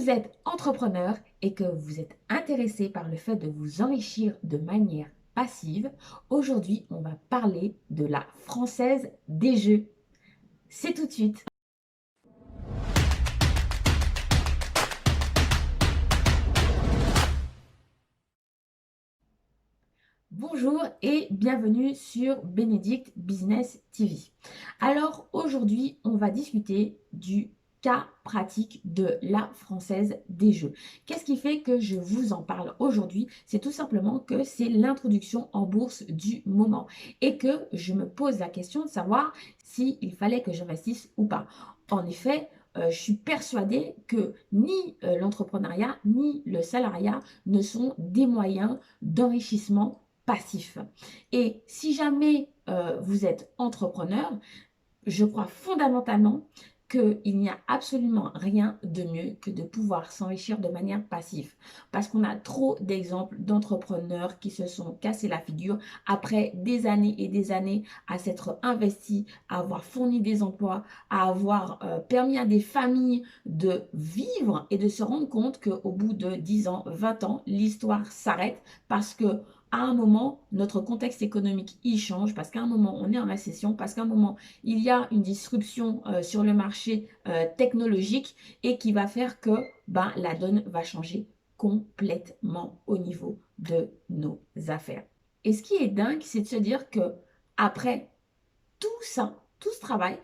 vous êtes entrepreneur et que vous êtes intéressé par le fait de vous enrichir de manière passive, aujourd'hui, on va parler de la Française des Jeux. C'est tout de suite. Bonjour et bienvenue sur Bénédicte Business TV. Alors aujourd'hui, on va discuter du cas pratique de la Française des Jeux. Qu'est-ce qui fait que je vous en parle aujourd'hui? C'est tout simplement que c'est l'introduction en bourse du moment et que je me pose la question de savoir s'il fallait que j'investisse ou pas. En effet, je suis persuadée que ni l'entrepreneuriat ni le salariat ne sont des moyens d'enrichissement passif. Et si jamais vous êtes entrepreneur, je crois fondamentalement qu'il n'y a absolument rien de mieux que de pouvoir s'enrichir de manière passive. Parce qu'on a trop d'exemples d'entrepreneurs qui se sont cassés la figure après des années et des années à s'être investis, à avoir fourni des emplois, à avoir permis à des familles de vivre et de se rendre compte qu'au bout de 10 ans, 20 ans, l'histoire s'arrête parce que à un moment, notre contexte économique, il change parce qu'à un moment, on est en récession, parce qu'à un moment, il y a une disruption sur le marché technologique et qui va faire que la donne va changer complètement au niveau de nos affaires. Et ce qui est dingue, c'est de se dire que après tout ça, tout ce travail,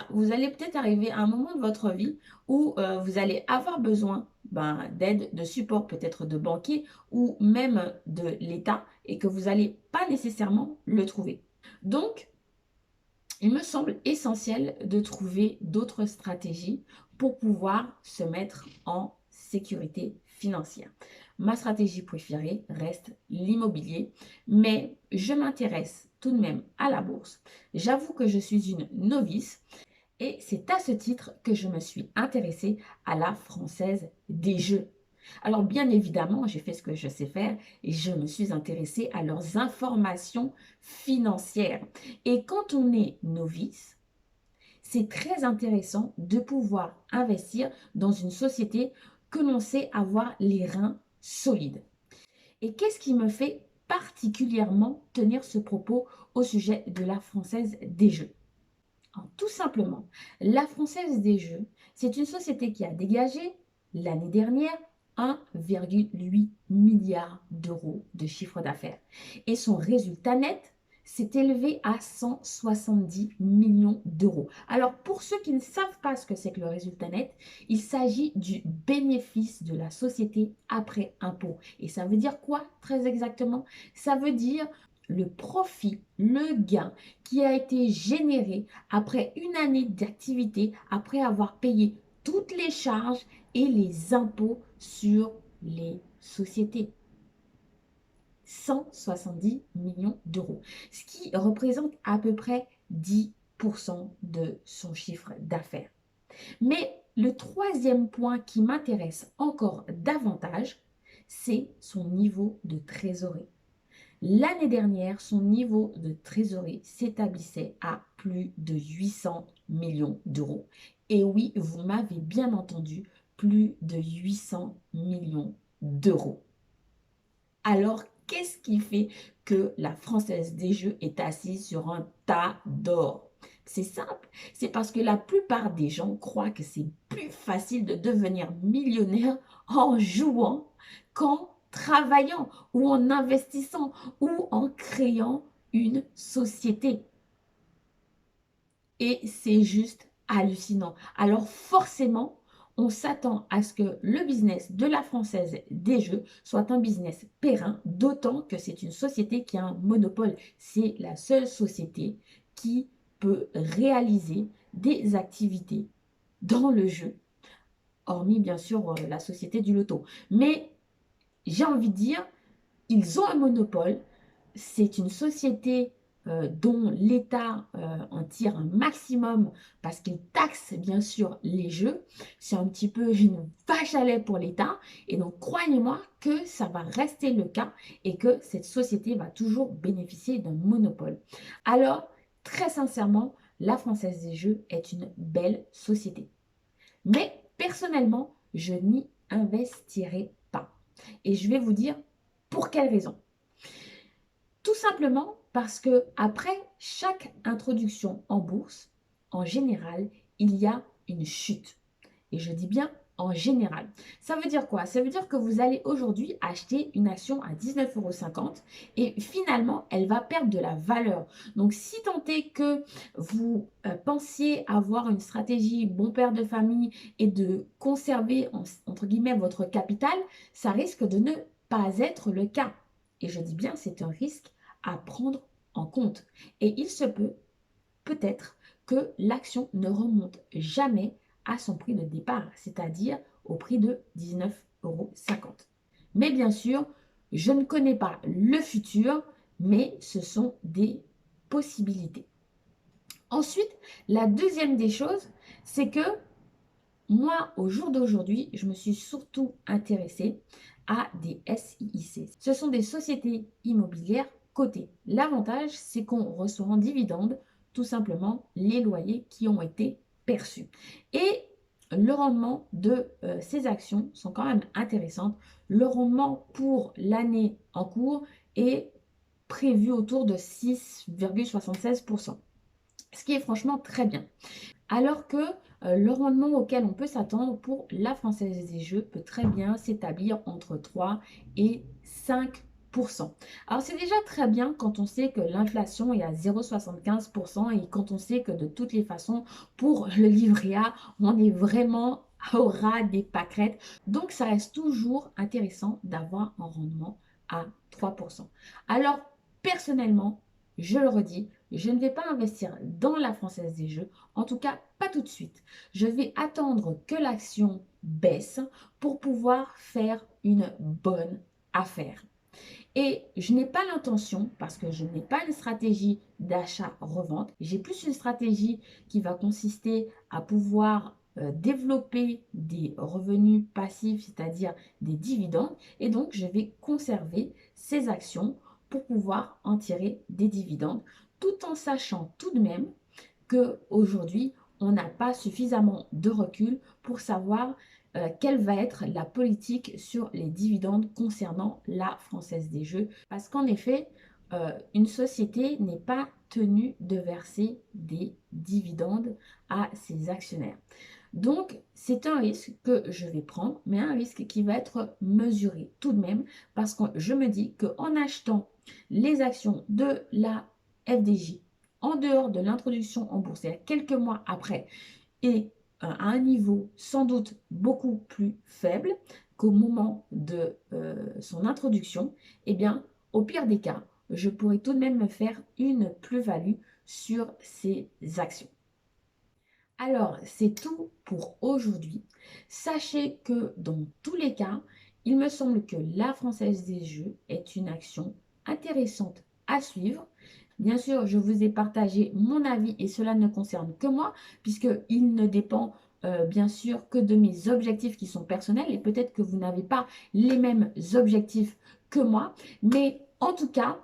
vous allez peut-être arriver à un moment de votre vie où vous allez avoir besoin d'aide, de support, peut-être de banquiers ou même de l'État et que vous n'allez pas nécessairement le trouver. Donc, il me semble essentiel de trouver d'autres stratégies pour pouvoir se mettre en sécurité financière. Ma stratégie préférée reste l'immobilier, mais je m'intéresse tout de même à la bourse. J'avoue que je suis une novice et c'est à ce titre que je me suis intéressée à la Française des Jeux. Alors bien évidemment, j'ai fait ce que je sais faire et je me suis intéressée à leurs informations financières. Et quand on est novice, c'est très intéressant de pouvoir investir dans une société que l'on sait avoir les reins solides. Et qu'est-ce qui me fait particulièrement tenir ce propos au sujet de la Française des Jeux? Alors, tout simplement, la Française des Jeux, c'est une société qui a dégagé l'année dernière 1,8 milliard d'euros de chiffre d'affaires. Et son résultat net s'est élevé à 170 millions d'euros. Alors, pour ceux qui ne savent pas ce que c'est que le résultat net, il s'agit du bénéfice de la société après impôt. Et ça veut dire quoi très exactement? Ça veut dire le profit, le gain qui a été généré après une année d'activité, après avoir payé toutes les charges et les impôts sur les sociétés. 170 millions d'euros, ce qui représente à peu près 10% de son chiffre d'affaires. Mais le troisième point qui m'intéresse encore davantage, c'est son niveau de trésorerie. L'année dernière, son niveau de trésorerie s'établissait à plus de 800 millions d'euros. Et oui, vous m'avez bien entendu, plus de 800 millions d'euros. Alors, qu'est-ce qui fait que la Française des Jeux est assise sur un tas d'or? C'est simple, c'est parce que la plupart des gens croient que c'est plus facile de devenir millionnaire en jouant qu'en travaillant ou en investissant ou en créant une société. Et c'est juste hallucinant. Alors forcément, on s'attend à ce que le business de la Française des Jeux soit un business périn, d'autant que c'est une société qui a un monopole. C'est la seule société qui peut réaliser des activités dans le jeu, hormis bien sûr la société du loto. Mais j'ai envie de dire, ils ont un monopole, c'est une société dont l'État en tire un maximum parce qu'il taxe bien sûr les jeux. C'est un petit peu une vache à lait pour l'État. Et donc, croyez-moi que ça va rester le cas et que cette société va toujours bénéficier d'un monopole. Alors, très sincèrement, la Française des Jeux est une belle société. Mais personnellement, je n'y investirez pas. Et je vais vous dire pour quelle raison. Tout simplement parce que après chaque introduction en bourse, en général, il y a une chute. Et je dis bien en général. Ça veut dire quoi? Ça veut dire que vous allez aujourd'hui acheter une action à 19,50 € et finalement, elle va perdre de la valeur. Donc, si tant est que vous pensiez avoir une stratégie bon père de famille et de conserver, entre guillemets, votre capital, ça risque de ne pas être le cas. Et je dis bien, c'est un risque à prendre en compte. Et il se peut, peut-être, que l'action ne remonte jamais à son prix de départ, c'est-à-dire au prix de 19,50 €. Mais bien sûr, je ne connais pas le futur, mais ce sont des possibilités. Ensuite, la deuxième des choses, c'est que moi, au jour d'aujourd'hui, je me suis surtout intéressée à des SIIC. Ce sont des sociétés immobilières cotées. L'avantage, c'est qu'on reçoit en dividende tout simplement les loyers qui ont été perçus. Et le rendement de ces actions sont quand même intéressantes. Le rendement pour l'année en cours est prévu autour de 6,76%, ce qui est franchement très bien. Alors que le rendement auquel on peut s'attendre pour la Française des Jeux peut très bien s'établir entre 3 et 5%. Alors c'est déjà très bien quand on sait que l'inflation est à 0,75% et quand on sait que de toutes les façons, pour le livret A, on est vraiment au ras des pâquerettes. Donc ça reste toujours intéressant d'avoir un rendement à 3%. Alors personnellement, je le redis, je ne vais pas investir dans la Française des Jeux, en tout cas pas tout de suite. Je vais attendre que l'action baisse pour pouvoir faire une bonne affaire. Et je n'ai pas l'intention, parce que je n'ai pas une stratégie d'achat-revente, j'ai plus une stratégie qui va consister à pouvoir développer des revenus passifs, c'est-à-dire des dividendes. Et donc, je vais conserver ces actions pour pouvoir en tirer des dividendes, tout en sachant tout de même qu'aujourd'hui, on n'a pas suffisamment de recul pour savoir quelle va être la politique sur les dividendes concernant la Française des Jeux. Parce qu'en effet, une société n'est pas tenue de verser des dividendes à ses actionnaires. Donc, c'est un risque que je vais prendre, mais un risque qui va être mesuré tout de même, parce que je me dis qu'en achetant les actions de la FDJ, en dehors de l'introduction en bourse, c'est-à-dire quelques mois après, et à un niveau sans doute beaucoup plus faible qu'au moment de son introduction, eh bien, au pire des cas, je pourrais tout de même me faire une plus-value sur ces actions. Alors, c'est tout pour aujourd'hui. Sachez que dans tous les cas, il me semble que la Française des Jeux est une action intéressante à suivre. Bien sûr, je vous ai partagé mon avis et cela ne concerne que moi, puisqu'il ne dépend bien sûr que de mes objectifs qui sont personnels et peut-être que vous n'avez pas les mêmes objectifs que moi. Mais en tout cas,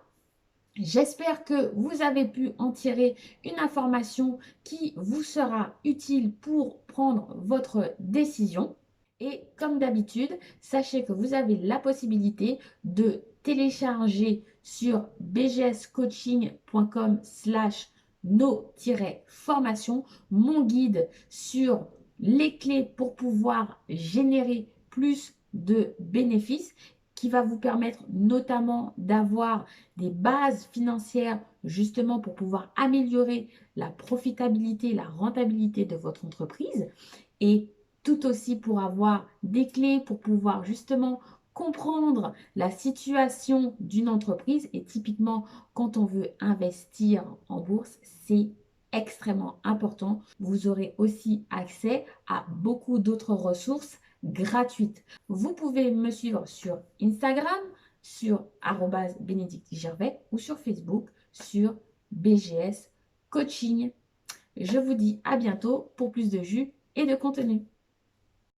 j'espère que vous avez pu en tirer une information qui vous sera utile pour prendre votre décision. Et comme d'habitude, sachez que vous avez la possibilité de télécharger sur bgscoaching.com/no-formation mon guide sur les clés pour pouvoir générer plus de bénéfices qui va vous permettre notamment d'avoir des bases financières justement pour pouvoir améliorer la profitabilité, la rentabilité de votre entreprise et tout aussi pour avoir des clés pour pouvoir justement comprendre la situation d'une entreprise. Et typiquement, quand on veut investir en bourse, c'est extrêmement important. Vous aurez aussi accès à beaucoup d'autres ressources gratuites. Vous pouvez me suivre sur Instagram, sur @benedictgervais ou sur Facebook, sur BGS Coaching. Je vous dis à bientôt pour plus de jus et de contenu.